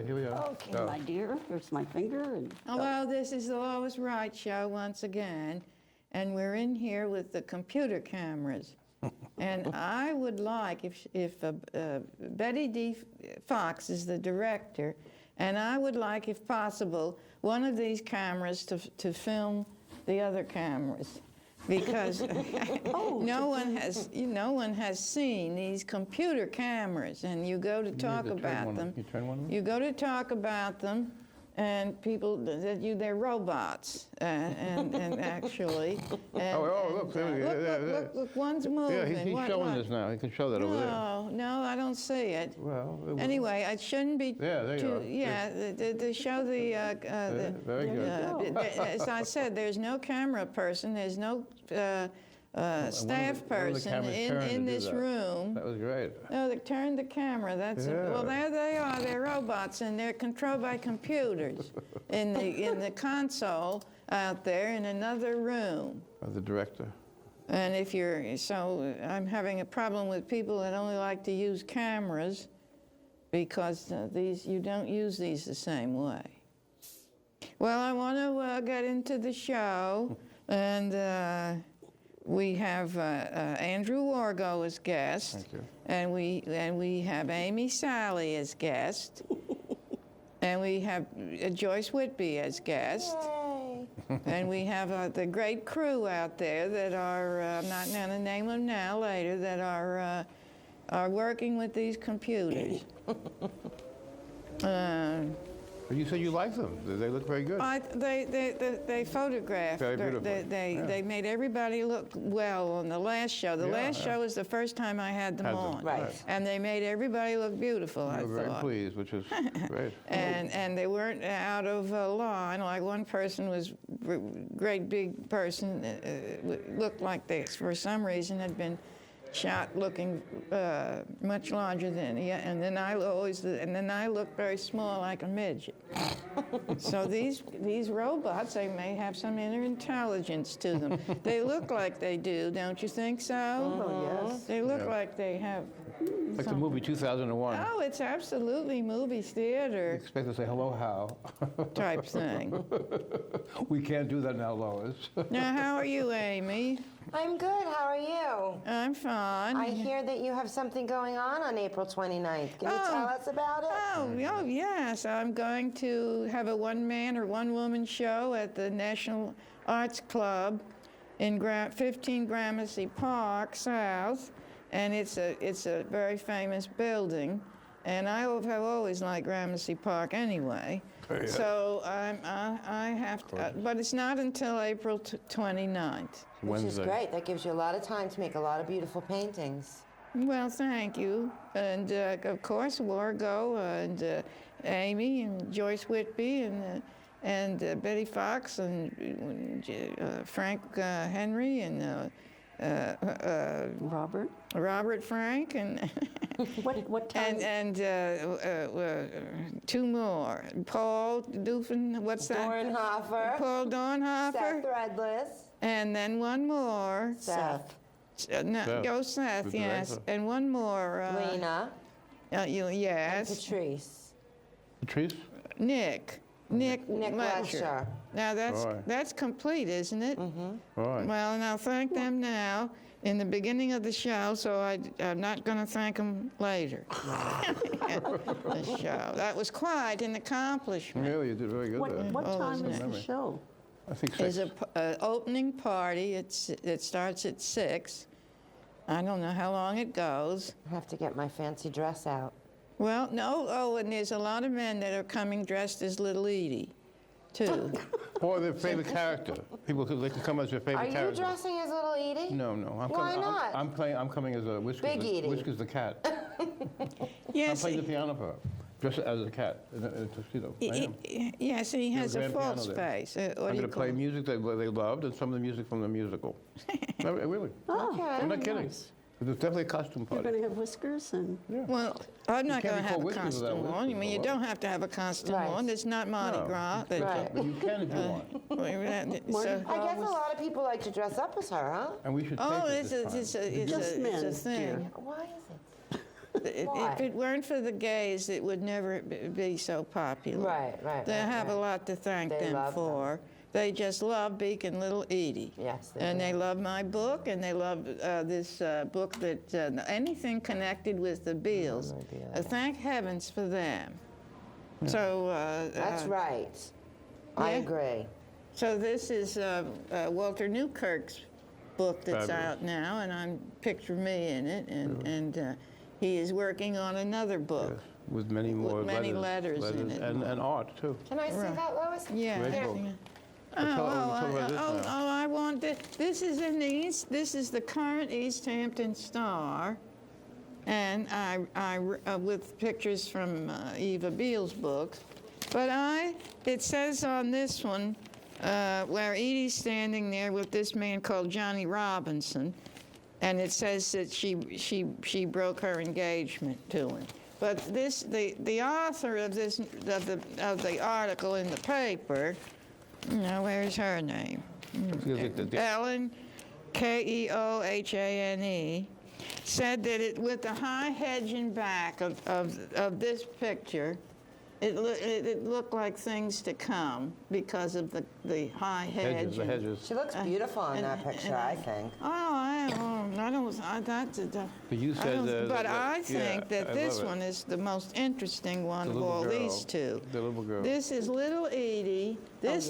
Here we are. Okay, my dear, here's my finger. And Hello, this is the Lois Wright Show once again, and we're in here with the computer cameras. And I would like, if Betty D. Fox is the director, and I would like, if possible, one of these cameras to film the other cameras. Because no one has seen these computer cameras, and you go to talk about them. You turn one of them? You go to talk about them, and people they're robots, and actually. And, look, look, one's moving. Yeah, he's showing this now. He can show that over there. No, I don't see it. Well, Anyway, it shouldn't be. Yeah, there you are. Yeah, to show the. Very good. As I said, there's no camera person. There's no staff person in this room. That was great. No, they turned the camera. That's well. There they are. They're robots, and they're controlled by computers in the console out there in another room. The director. And if you're I'm having a problem with people that only like to use cameras because you don't use these the same way. Well, I want to get into the show, and we have Andrew Wargo as guest. Thank you. And we have Amy Salle as guest, and we have Joyce Whitby as guest. Yay. And we have the great crew out there that are, I'm not going to name them now, later, that are working with these computers. But you said you like them. They look very good. They photographed. Very beautiful. They made everybody look well on the last show. The last show was the first time I had them on. Right. And they made everybody look beautiful, I You were very thought. pleased, which is great. And they weren't out of line. Like one person was great big person, looked like this for some reason had been shot looking much larger than and then I look very small like a midget. So these robots, they may have some inner intelligence to them. They look like they do, don't you think so? oh, yes. They look like they have. Like the movie 2001. Oh, it's absolutely movie theater Expect to say hello, how? type thing. We can't do that now, Lois. Now, how are you, Amy? I'm good. How are you? I'm fine. I hear that you have something going on April 29th. Can you tell us about it? Oh, yes. I'm going to have a one-man or one-woman show at the National Arts Club in 15 Gramercy Park South, and it's a very famous building, and I have always liked Gramercy Park anyway. Yeah. So I have to, but it's not until April 29th. Which is great. That gives you a lot of time to make a lot of beautiful paintings. Well, thank you. And of course, Wargo and Amy and Joyce Whitby and Betty Fox and Frank Henry and Robert Frank and What time? and two more. Paul Doofen, what's that? Dornhofer. Paul Dornhofer. Seth Threadless. And then one more. Seth. Seth, The yes. director. And one more. Lena. Yes. And Patrice. Patrice? Nick Nick Lesher. Lesher. Now Right. that's complete, isn't it? All right. Well, and I'll thank them now in the beginning of the show, so I'm not going to thank them later. The show. That was quite an accomplishment. Really, you did very good there. What time is the memory. show? I think There's 6. an opening party. It starts at 6. I don't know how long it goes. I have to get my fancy dress out. Well, no. Oh, and there's a lot of men that are coming dressed as Little Edie, too. Or their favorite character. People they can come as their favorite Are you character. dressing as Little Edie? No. Why not? I'm coming as a Whiskers. Big Edie. Whiskers the cat. I'm Yes. playing the piano for her, just as a cat in a tuxedo. I am. Yes, he has a grand piano false there. face. What I'm do going you to play call it? music that they loved and some of the music from the musical. No, really. Oh, Okay. I'm not kidding. nice. It's definitely a costume You're party. going to have whiskers and... Well, I'm not can't going to be have a called whiskers without costume on. I whiskers, mean, you though. don't have to have a costume Right. on. It's not Mardi No. Gras. Right. But you can if you want. So, I guess a lot of people like to dress up as her, huh? And we should take oh, it it's this time. a Just men, thing. dear. Why is it? if it weren't for the gays, it would never be so popular. Right. They have a lot to thank They them love for. They just love Beacon Little Edie. Yes, they And do. they love my book, and they love this book that anything connected with the Beals. Thank heavens for them. So That's right. I yeah. agree. So this is Walter Newkirk's book that's Fabulous. out now, and I'm picture me in it, and he is working on another book. Yes, with many more many letters in it. and art too. Can I see that, Lois? Yeah. Great yeah. book. Oh, Tell about this now. I want this. This is in the East. This is the current East Hampton Star, and I with pictures from Eva Beale's books. But it says on this one where Edie's standing there with this man called Johnny Robinson, and it says that she broke her engagement to him. But the author of the article in the paper. Now, where's her name? Ellen, Keohane, said that with the high hedge in back of this picture, it looked like things to come because of the high hedge. The hedges. She looks beautiful in that picture, I think. But you said But I think yeah, that I this love it. one is the most interesting one The of little all girl. these two. The little girl. This is little Edie. This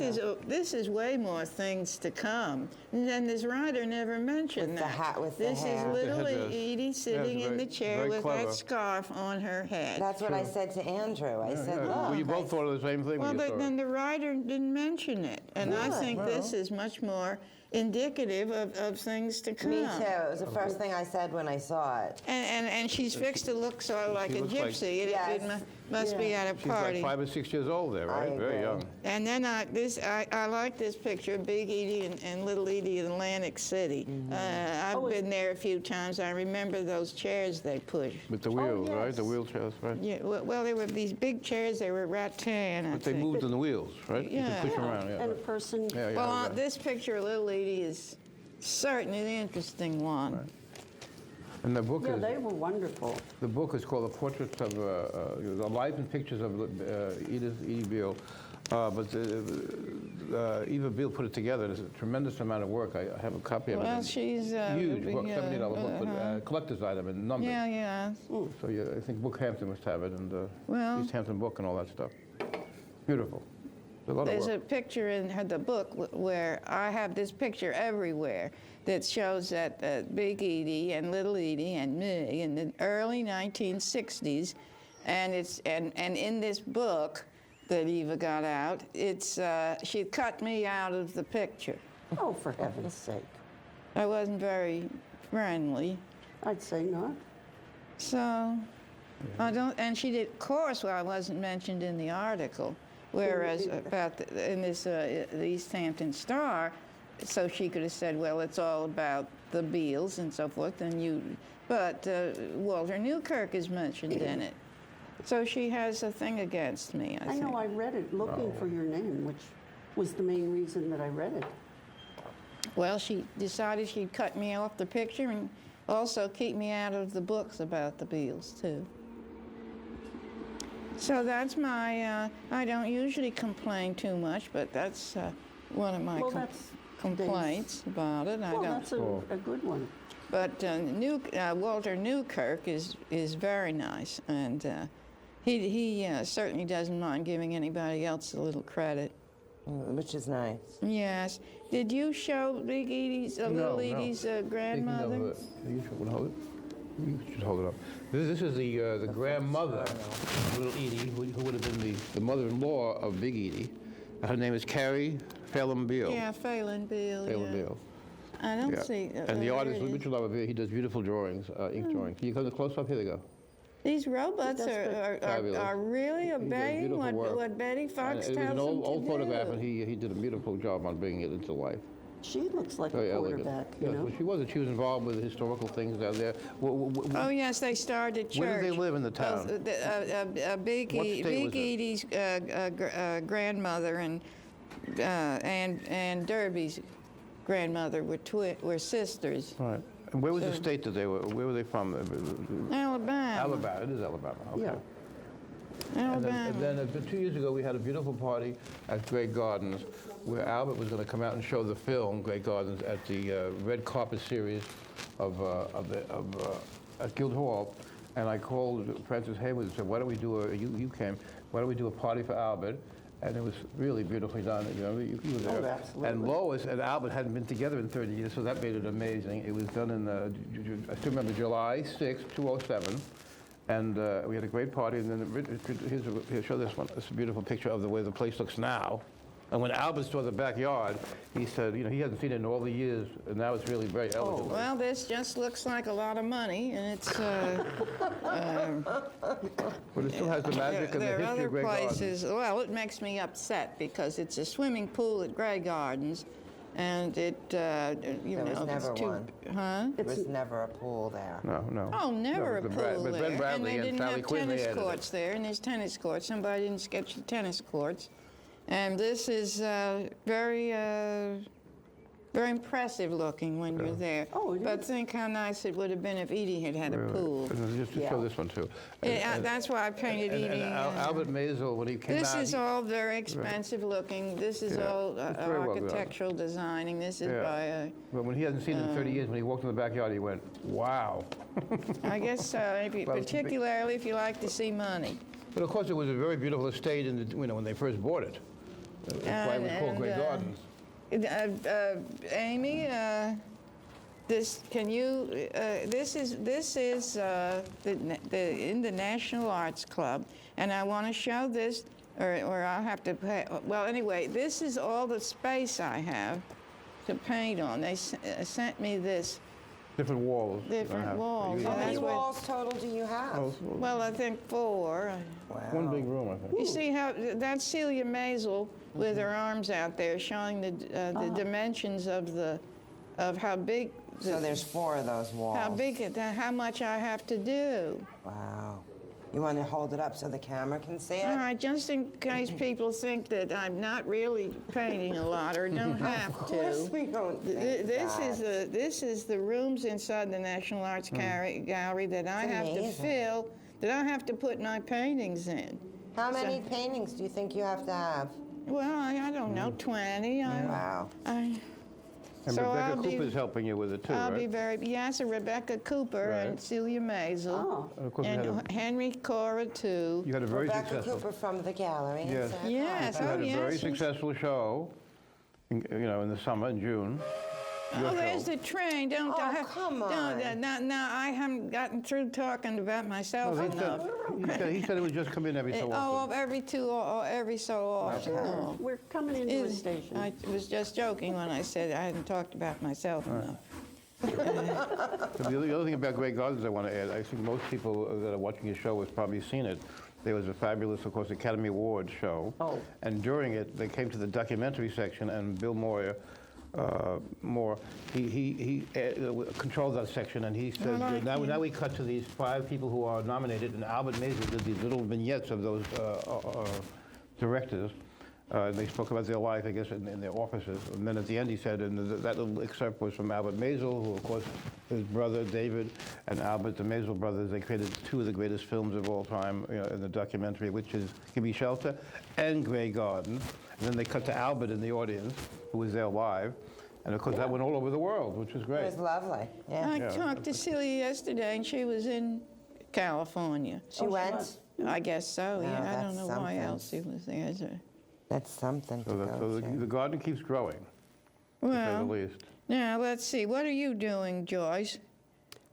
is way more things to come. And then this writer never mentioned With the that. hat, with the this hair. is little The headdress. Edie sitting Yes, in the very- chair very with clever. that scarf on her head. That's what I said to Andrew. I said, Yeah, look. well, you both I- thought of the same thing Well, when you saw then it. the writer didn't mention it. And I Really? think this is much more indicative of things to come. Me too. It was the first thing I said when I saw it. And she's fixed to look sort of like She a looks like- gypsy. It Yes. must be at a She's like party. 5 or 6 years old there, I right? Very agree. young. And then I like this picture of Big Edie and Little Edie in Atlantic City. I've been there a few times. I remember those chairs they pushed. With the wheels, right? yes. The wheelchairs, right? Yeah, well, they were these big chairs. They were rattan, I But they think. moved on the wheels, right? You Yeah. can push them around, yeah. And a right. person, Yeah, yeah. Well, yeah. this picture of Little Edie is certainly an interesting one. Right. And the book yeah, is they were wonderful. the book is called "The Portraits of the Life and Pictures of Edie Beale." But Eva Beale put it together. There's a tremendous amount of work. I have a copy of it. Well, It's she's huge book, $70 book, but collector's item in numbers. yeah. So yeah, I think Bookhampton must have it, and Well- East Hampton Book and all that stuff. Beautiful. There's a lot There's of a work. picture in the book where I have this picture everywhere that shows that Big Edie and Little Edie and me in the early 1960s, and in this book that Eva got out, she cut me out of the picture. Oh, for heaven's sake. I wasn't very friendly, I'd say not. so I don't. And she did, of course, I wasn't mentioned in the article. Whereas about in this the East Hampton Star, so she could have said, well, it's all about the Beals and so forth, but Walter Newkirk is mentioned in it. So she has a thing against me, I I think. know, I read it looking for your name, which was the main reason that I read it. Well, she decided she'd cut me off the picture and also keep me out of the books about the Beals, too. So that's my, I don't usually complain too much, but that's one of my Well, that's complaints about it. I Well, don't. that's a good one. But Walter Newkirk is very nice, and he certainly doesn't mind giving anybody else a little credit. Which is nice. Yes. Did you show Big Edie's, Little Edie's grandmother? You should hold it. You should hold it up. This is the grandmother of Little Edie, who would have been the mother-in-law of Big Edie. Her name is Carrie Phelan Beale. Yeah, Phelan Beale. Phelan yeah. Beale. I don't Yeah. see. And the there artist, it is. Richard Lavavere, he does beautiful drawings, ink drawings. Can you come close up? Here they go. These robots That's fabulous. are really obeying beautiful work. what Betty Fox And tells it was them an old to photograph, do. and he did a beautiful job on bringing it into life. She looks like Very a elegant. quarterback, Yes, you know? well, she wasn't. She was involved with historical things out there. Oh yes, they started church. Where did they live in the town? Big What state was it? Edie's grandmother and Derby's grandmother were sisters. Right. And where was the state that they were? Where were they from? Alabama. Alabama. It is Alabama. Okay. Yeah. Alabama. And then 2 years ago, we had a beautiful party at Great Gardens where Albert was going to come out and show the film Great Gardens at the red carpet series at Guildhall. And I called Francis Hayward and said, "Why don't we do you came? Why don't we do a party for Albert?" And it was really beautifully done. You know, you were there. Oh, absolutely. And Lois and Albert hadn't been together in 30 years, so that made it amazing. It was done in I still remember July 6, 2007. And we had a great party, and then here's show this one. It's a beautiful picture of the way the place looks now. And when Albert saw the backyard, he said, you know, he hasn't seen it in all the years, and now it's really very elegant. Well, this just looks like a lot of money, and it's. But it still has the magic and the there are history other of Grey Gardens. places. Well, it makes me upset because it's a swimming pool at Grey Gardens, and it, you There know, was never it's too. one. Huh? There was never a pool there. No. Oh, never No, a but Ben pool there. Bradley and they and didn't Sally have Quinn, they tennis added it. courts there, and there's tennis courts. Somebody didn't sketch the tennis courts. And this is very impressive looking when you're there. Oh, it but is. think how nice it would have been if Edie had had a pool. And just to show this one, too. That's why I painted And Edie. Albert Maisel, when he came This out... is all very expensive looking. This is all It's very well done. architectural designing. This is Yeah. by, But when he hasn't seen it in 30 years, when he walked in the backyard, he went, wow. I guess, Well, particularly if you like to see money. But of course, it was a very beautiful estate in the, when they first bought it. That's why it was called Grey Gardens. Amy, this can you? This is in the National Arts Club, and I want to show this, or I'll have to pay. Well, anyway, this is all the space I have to paint on. They sent me this. Different walls. Different walls. You- How many That's what- walls total do you have? Well, I think 4. One big room, I think. You see how that's Celia Maisel with her arms out there, showing the dimensions of how big. So there's 4 of those walls. How much I have to do. Wow. You want to hold it up so the camera can see it? All right, just in case people think that I'm not really painting a lot or don't have Of course to. we don't think This is the rooms inside the National Arts Gallery that I have to amazing. fill, that I have to put my paintings in. How many paintings do you think you have to have? Well, I don't know, 20. Wow. And So Rebecca I'll be- Cooper's helping you with it, too, I'll be right? yes, Rebecca Cooper and Right. Celia Maisel Oh. And of course, you had and Henry Cora too. You had a very Rebecca successful... Cooper from the gallery. in Yes. Santa Yes, You Barbara. had a very yes, yes. successful show, in the summer, in June. Your Oh, there's show. the train. Don't. Oh, come on. No, I haven't gotten through talking about myself He enough. said, he said it would just come in every so often. Every so often. Oh. We're coming into a Is- station. I was just joking when I said I hadn't talked about myself enough. The other thing about Grey Gardens I want to add, I think most people that are watching your show have probably seen it. There was a fabulous, of course, Academy Awards show. Oh. And during it, they came to the documentary section, and Bill Moore, he controlled that section, and he said, like now we cut to these 5 people who are nominated, and Albert Maisel did these little vignettes of those directors. They spoke about their life, I guess, in their offices. And then at the end, he said, and that little excerpt was from Albert Maisel, who, of course, his brother, David, and Albert, the Maisel brothers, they created 2 of the greatest films of all time in the documentary, which is Gimme Shelter and Grey Gardens. And then they cut to Albert in the audience, who was there live. And, of course, that went all over the world, which was It great. was lovely. Yeah. I talked to Celia yesterday, and she was in California. She went? I guess so. Well, Yeah, I don't that's know why something. else she was there. Is there? That's something to So, go to. the garden keeps growing, to say the Well, least. now let's see. What are you doing, Joyce?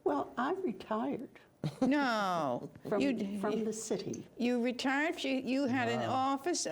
Well, I'm retired No, from you the city. you retired. You had an office.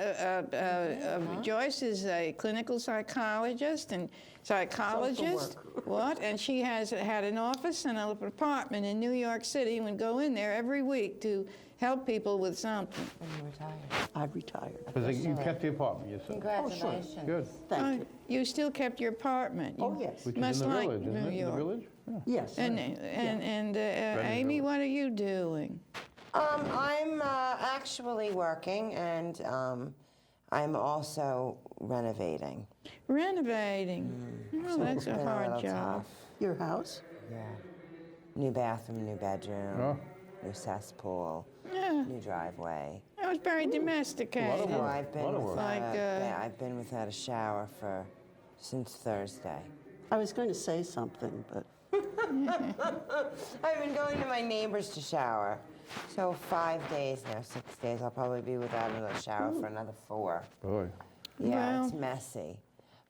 Joyce is a clinical psychologist and psychologist. What? And she has had an office and an apartment in New York City, and would go in there every week to help people with something. When you retire. I've retired. Because you kept the apartment, you said. Congratulations. Good. Thank you. You still kept your apartment. Oh, yes. Which Must is in the like village, isn't New it? In the York. village? Yeah. Yes. And Amy, village. what are you doing? I'm actually working, and I'm also renovating. Renovating. Oh, that's a Been hard little job. tough. Your house? Yeah. New bathroom, new bedroom, Oh. new cesspool, Yeah, new driveway. it was very domesticated. No, work. I've A lot been of work. I've been without a shower since Thursday. I was going to say something, but I've been going to my neighbors to shower. So 5 days now, 6 days. I'll probably be without another shower for another 4. Boy. Yeah, Well, it's messy.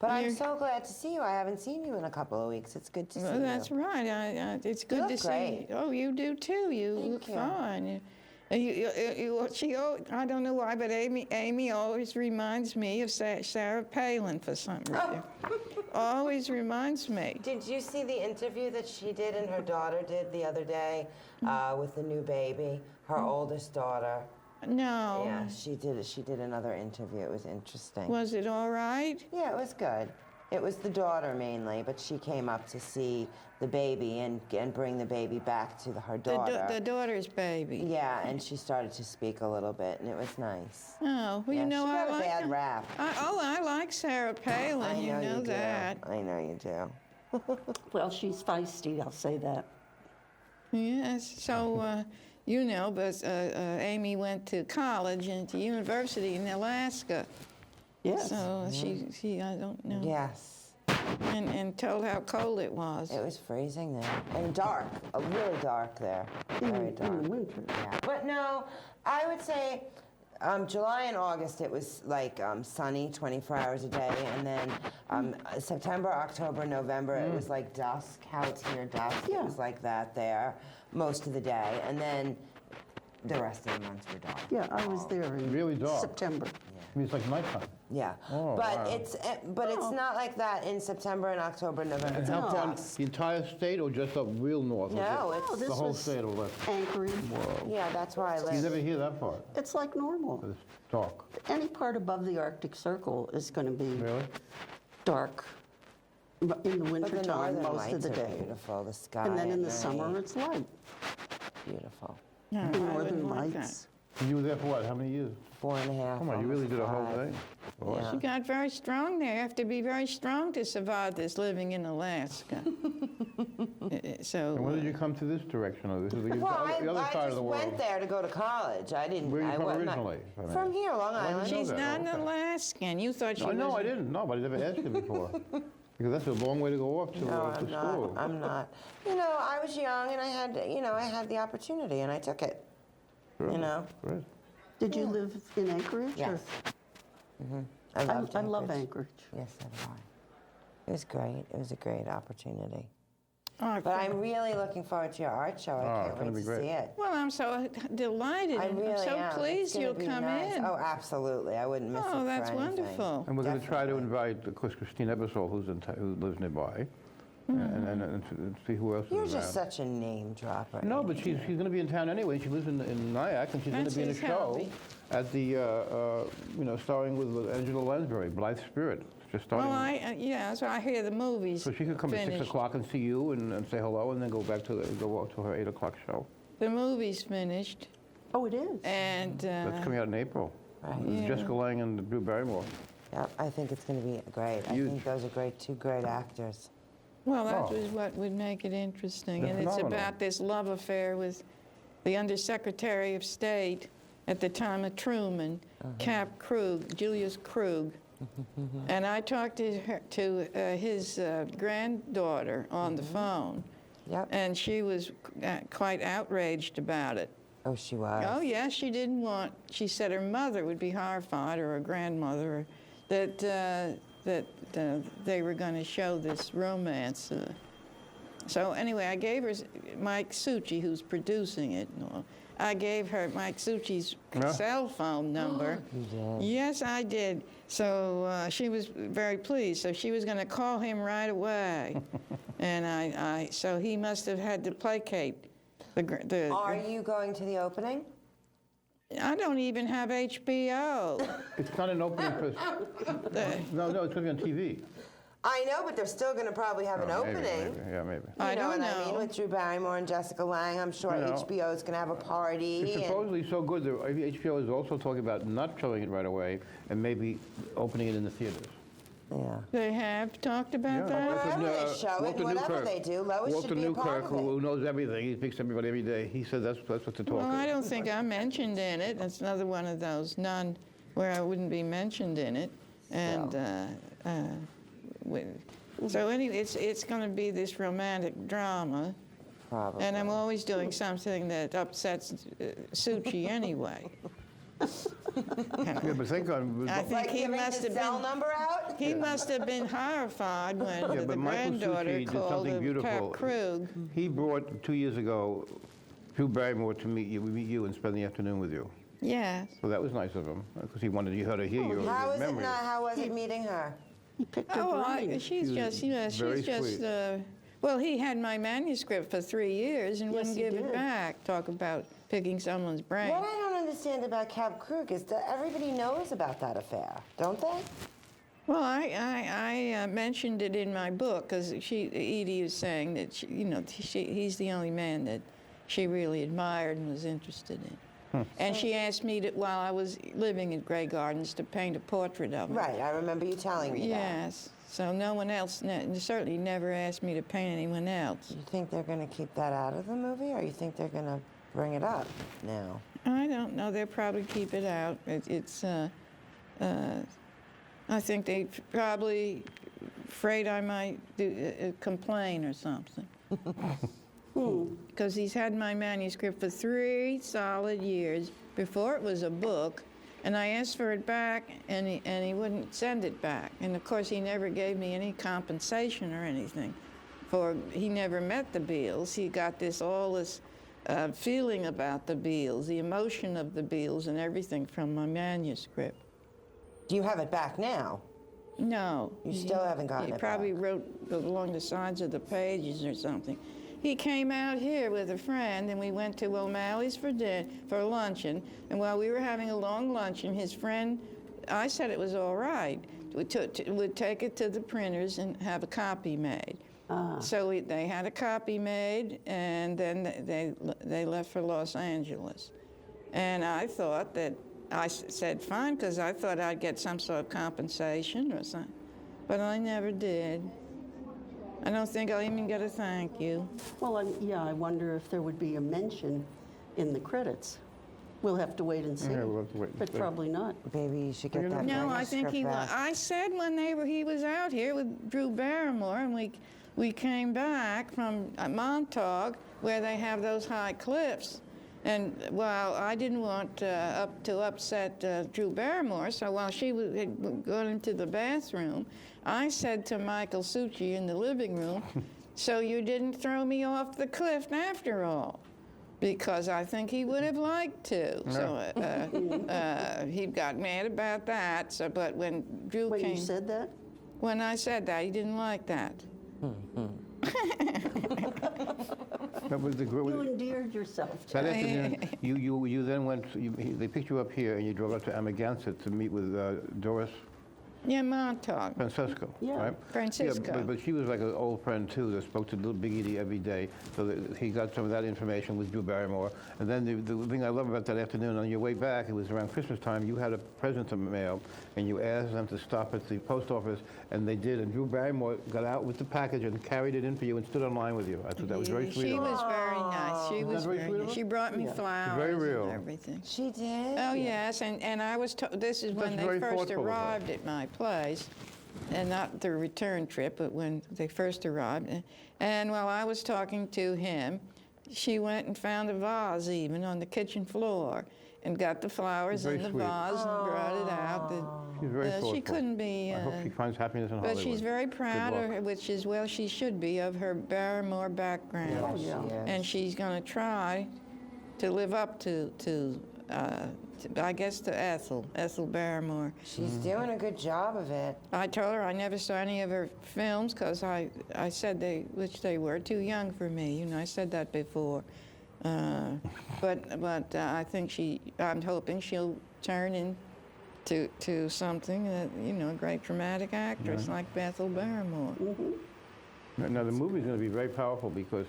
But I'm you're- so glad to see you. I haven't seen you in a couple of weeks. It's good to see Well, you. that's right. It's good look to see. great. Oh, you do too. You look you. fine. I don't know why, but Amy always reminds me of Sarah Palin for some reason. Always reminds me. Did you see the interview that she did and her daughter did the other day with the new baby, her oldest daughter? No. Yeah, she did. She did another interview. It was interesting. Was it all right? Yeah, it was good. It was the daughter mainly, but she came up to see the baby and bring the baby back to her daughter. The daughter's baby. Yeah, and she started to speak a little bit, and it was nice. Oh, well, Yeah, you know, she I got a like bad her. rap. I like Sarah Palin. I know you know do. that. I know you do. well, she's feisty, I'll say that. Yes. So, you know, but Amy went to college and to university in Alaska. Yes. So she I don't know. Yes. And told how cold it was. It was freezing there. And dark. Really dark there. Very dark. in the winter. Yeah. But no, I would say July and August it was like sunny 24 hours a day. And then September, October, November it was like dusk. How it's here dusk. Yeah. It was like that there most of the day. And then the rest of the months were dark. Yeah, I was there in Really dark. September. I mean, it's like nighttime. Yeah, Oh, but wow. it's not like that in September and October, November. It's How like far? dusk. The entire state or just up real north? No, Oh, it's this The whole was state of Alaska. Anchorage. yeah, that's where I You live. never hear that part. It's like normal. It's dark. Any part above the Arctic Circle is going to be Really? dark in the But the wintertime northern most of lights the are day. beautiful. The sky. And then in at the summer, night, it's light. beautiful. No, The I northern wouldn't like lights. And you were there for what? How many years? 4.5. Come on, you really almost did a whole 5. thing. Boy. Yeah. that. She got very strong there. You have to be very strong to survive this living in Alaska. So. And when did you come to this direction? This is the Well, I other side of just the world. went there to go to college. I didn't. Where are you I from wasn't- originally? I mean, From here, Long I didn't Island. know She's that. not an Okay. Alaskan. You thought she was. No, I didn't. No, but I never asked you before. Because that's a long way to go off to, No, to I'm school. not. I'm not. You know, I was young and I had the opportunity and I took it. Sure. You know. Great. Did you live in Anchorage? Yes. Or? loved I love Anchorage. Yes, so did I. It was great. It was a great opportunity. Oh, But I'm really looking forward to your art show. Oh, I it's can't gonna wait be to great. see it. well, I'm so delighted. I and really I'm so am. It's pleased gonna you'll be come nice. in. Oh, absolutely. I wouldn't miss it Oh, for that's anything. wonderful. And we're going to try to Definitely. invite, of course, Christine Ebersol, who lives nearby, and see who else You're is just around. such a name dropper. No, but she's going to be in town anyway. She lives in Nyack, and she's going to That's be in a his show hobby. at the, starring with Angela Lansbury, Blythe Spirit. Just starting. Well, so I hear the movies. So she could come at 6 finished. o'clock and see you and say hello, and then go back to her 8 o'clock show. The movie's finished, Oh, it is? and That's coming out in April. Right. With Jessica Lange and Drew Barrymore. Yeah, I think it's going to be great. I Huge. think those are two great actors. well, that Oh. was what would make it interesting. They're And it's phenomenal. about this love affair with the Undersecretary of State at the time of Truman, Cap Krug, Julius Krug. And I talked to his granddaughter on the phone, Yep. and she was quite outraged about it. Oh, she was. Oh, yes, she didn't want, she said her mother would be horrified, or her grandmother, that they were going to show this romance. So anyway, I gave her Mike Succi, who's producing it. I gave her Mike Succi's Yeah. cell phone number. You did. Yes, I did. So she was very pleased. So she was going to call him right away. And so he must have had to placate the Are you going to the opening? I don't even have HBO. It's not an opening for... No, it's going to be on TV. I know, but they're still going to probably have an Oh, maybe, opening. maybe. Yeah, maybe. I You know don't what I mean? know. With Drew Barrymore and Jessica Lange, I'm sure I know. HBO is going to have a party. It's and- supposedly so good that HBO is also talking about not showing it right away and maybe opening it in the theaters. Yeah. They have talked about that? Wherever they show it, Walter whatever Newkirk. they do, Lois Walter should be a part Newkirk, of it. who knows everything, he speaks to everybody every day. He said that's what the talk Well, I is. don't think I'm mentioned in it. That's another one of those none where I wouldn't be mentioned in it. And so anyway, it's going to be this romantic drama. Probably. And I'm always doing something that upsets Suchi anyway. Yeah, but think on. I think Like he giving must the have cell been. number out? He must have been horrified when Yeah, the but Michael granddaughter Suchi did called something him beautiful. Cap Krug. He brought 2 years ago Drew Barrymore to meet you and spend the afternoon with you. Yes. So that was nice of him because he wanted her to hear your How was it memories. not? How was it meeting her? He picked her Oh, brain. she's just, very she's just, sweet. well, he had my manuscript for 3 years and Yes, wouldn't he give it did. back. Talk about picking someone's brain. What I don't understand about Cap Krug is that everybody knows about that affair, don't they? Well, I mentioned it in my book because Edie was saying that he's the only man that she really admired and was interested in. And she asked me to, while I was living at Grey Gardens, to paint a portrait of him. Right, I remember you telling me that. Yes. So no one else, certainly never asked me to paint anyone else. You think they're going to keep that out of the movie, or you think they're going to bring it up now? I don't know. They'll probably keep it out. I think they probably afraid I might complain or something. Because he's had my manuscript for 3 solid years before it was a book, and I asked for it back, and he wouldn't send it back. And of course, he never gave me any compensation or anything. For he never met the Beals. He got all this feeling about the Beals, the emotion of the Beals, and everything from my manuscript. Do you have it back now? No. You still haven't gotten He it probably back. wrote along the sides of the pages or something. He came out here with a friend, and we went to O'Malley's for luncheon. And while we were having a long luncheon, his friend, I said it was all right, would take it to the printers and have a copy made. So they had a copy made, and then they left for Los Angeles. And I thought that, I said fine, because I thought I'd get some sort of compensation or something. But I never did. I don't think I'll even get a thank you. Well, I wonder if there would be a mention in the credits. We'll have to wait and see. Yeah, we'll have to wait and But see. probably not. Baby, you should get that No, I think manuscript back. I said when he was out here with Drew Barrymore, and we came back from Montauk, where they have those high cliffs. And while I didn't want to upset Drew Barrymore, so while she had gone into the bathroom, I said to Michael Suchi in the living room, so you didn't throw me off the cliff after all, because I think he would have liked to. So he got mad about that. So, but when Drew When came, you said that? when I said that, he didn't like that. That was the You endeared yourself to That afternoon, you then went. They picked you up here, and you drove up to Amagansett to meet with Doris Yeah, Montauk. Francisco. Yeah. Right? Francisco. Yeah, but she was like an old friend too that spoke to little Big Edie every day. So that he got some of that information with Drew Barrymore. And then the thing I love about that afternoon, on your way back, it was around Christmas time. You had a present to mail, and you asked them to stop at the post office, and they did. And Drew Barrymore got out with the package and carried it in for you and stood on line with you. I thought that was very sweet. She of her. was very nice. She was very very sweet of nice. her? She brought me flowers Very real. and everything. She did? Oh, yes, and I was told, this is when That's they very first thoughtful of her. arrived at my place, and not the return trip, but when they first arrived. And while I was talking to him, she went and found a vase even on the kitchen floor and got the flowers Very in the sweet. vase and brought it out. She's very thoughtful. She couldn't be... I hope she finds happiness in but Hollywood. she's very proud Good of luck. her, which is, well, she should be, of her Barrymore background. Oh, yeah. And she's going to try to live up to I guess, to Ethel Barrymore. She's doing a good job of it. I told her I never saw any of her films because I said which they were too young for me. You know, I said that before. But I think I'm hoping she'll turn into something that, you know, a great dramatic actress like Ethel Barrymore. Now, the movie's going to be very powerful because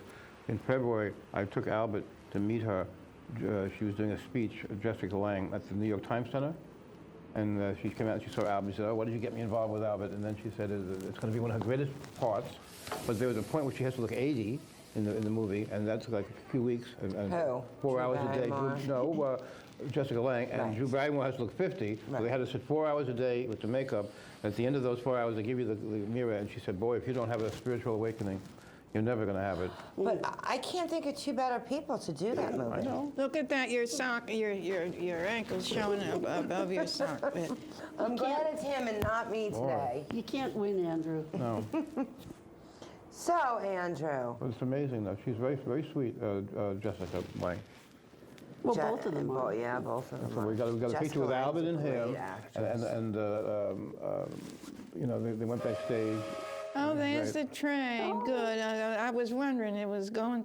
in February, I took Albert to meet her. She was doing a speech, Jessica Lange, at the New York Times Center. And she came out and she saw Albert. She said, "Oh, why did you get me involved with Albert?" And then she said, "It's going to be one of her greatest parts." But there was a point where she has to look 80 in the movie, and that's like a few weeks. And Who? 4 Drew hours a day. Barrymore? Jessica Lange. And Right. Drew Barrymore has to look 50. So they Right. had to sit 4 hours a day with the makeup. And at the end of those 4 hours, they give you the mirror. And she said, "Boy, if you don't have a spiritual awakening, you're never going to have it." But I can't think of two better people to do that movie. I know. Look at that, your sock, your ankle's showing above your sock bit. I'm glad it's him and not me today. You can't win, Andrew. No. So, Andrew. But it's amazing, though. She's very, very sweet, Jessica Lange. Well, both of them are. Well, yeah, both of them. So we got a Jessica picture with Lange's Albert a and great him, actress. and you know, they went backstage. Oh, there's Right. the train. Good. I was wondering, it was going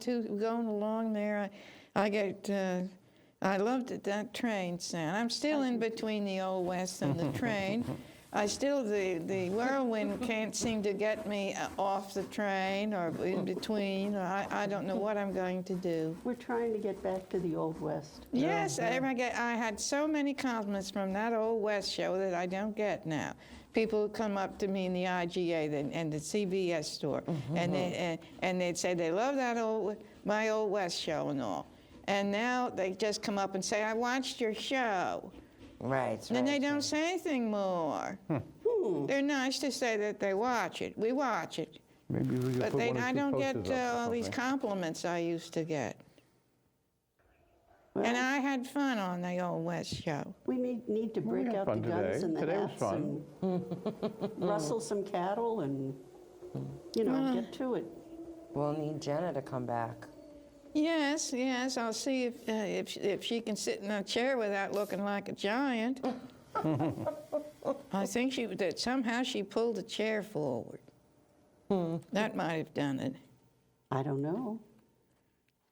along there. I loved it, that train sound. I'm still in between the Old West and the train. The whirlwind can't seem to get me off the train or in between. I don't know what I'm going to do. We're trying to get back to the Old West. Yes, I had so many compliments from that Old West show that I don't get now. People come up to me in the IGA and the CBS store, and they'd say they love my Old West show and all. And now they just come up and say, "I watched your show." Right. Then they don't say anything more. They're nice to say that they watch it. We watch it. Maybe we could But put one or I two don't posters get up or all these something. compliments I used to get. Well, And I had fun on the Old West show. we need to break had out the fun guns today. and the Today was hats fun. and rustle some cattle and, get to it. We'll need Jenna to come back. Yes, I'll see if she can sit in a chair without looking like a giant. I think that somehow she pulled the chair forward. That might have done it. I don't know.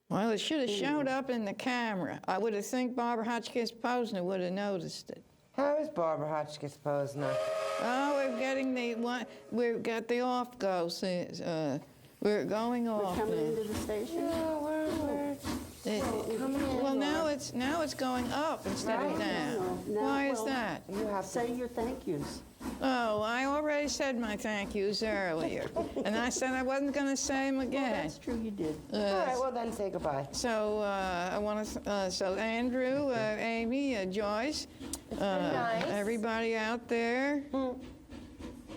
Well, it should have showed up in the camera. I would have think Barbara Hotchkiss Posner would have noticed it. How is Barbara Hotchkiss Posner? Oh, we've got the off go. We're going We're off coming now. into the station. Well, now it's going up instead of Right. down. No, Why is well, that? You have to. Say your thank yous. Oh, I already said my thank yous earlier, and I said I wasn't going to say them Well, again. that's true, you did. All right, well then say goodbye. So I want to. So Andrew, Amy, Joyce, nice. everybody out there.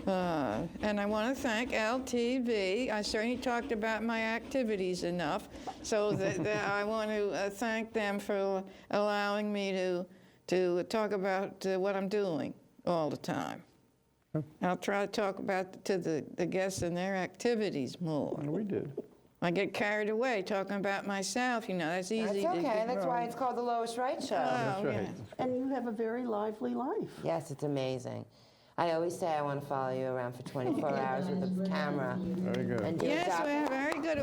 And I want to thank LTV. I certainly talked about my activities enough, so that I want to thank them for allowing me to talk about what I'm doing all the time. I'll try to talk about to the guests and their activities more. We did. I get carried away talking about myself, that's easy That's to okay. get. That's why it's called the Lois Wright Show. That's Oh, right. yeah. And you have a very lively life. Yes, it's amazing. I always say I want to follow you around for 24 hours with a camera Very good. and do a Yes, doc. we're very good.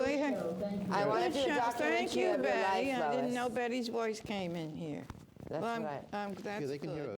I want to Good do a show. Thank documentary you, of your Betty. life, I didn't Lois. know Betty's voice came in here. That's Well, right. that's Yeah, they can hear good. us.